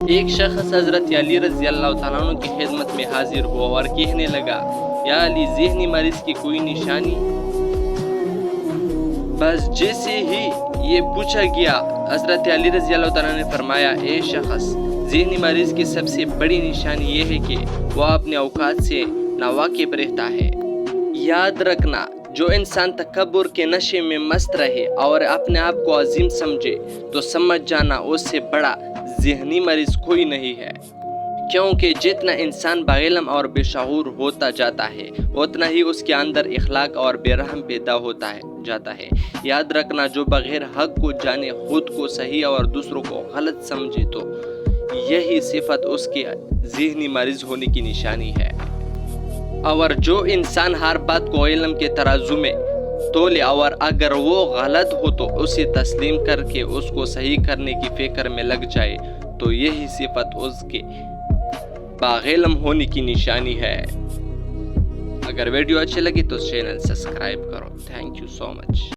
ایک شخص حضرت علی رضی اللہ تعالیٰ عنہ کی خدمت میں حاضر ہوا اور کہنے لگا، یا علی، ذہنی مریض کی کوئی نشانی؟ بس جیسے ہی یہ پوچھا گیا، حضرت علی رضی اللہ تعالیٰ نے فرمایا، اے شخص، ذہنی مریض کی سب سے بڑی نشانی یہ ہے کہ وہ اپنے اوقات سے ناواقف رہتا ہے۔ یاد رکھنا، جو انسان تکبر کے نشے میں مست رہے اور اپنے آپ کو عظیم سمجھے تو سمجھ جانا اس سے بڑا ذہنی مریض کوئی نہیں ہے، کیونکہ جتنا انسان باعلم اور بے شعور ہوتا جاتا ہے اتنا ہی اس کے اندر اخلاق اور بے رحم پیدا ہوتا جاتا ہے۔ یاد رکھنا، جو بغیر حق کو جانے خود کو صحیح اور دوسروں کو غلط سمجھے تو یہی صفت اس کے ذہنی مریض ہونے کی نشانی ہے۔ اور جو انسان ہر بات کو علم کے ترازو میں تولے اور اگر وہ غلط ہو تو اسے تسلیم کر کے اس کو صحیح کرنے کی فکر میں لگ جائے تو یہی صفت اس کے باعلم ہونے کی نشانی ہے۔ اگر ویڈیو اچھی لگی تو چینل سبسکرائب کرو۔ Thank you so much.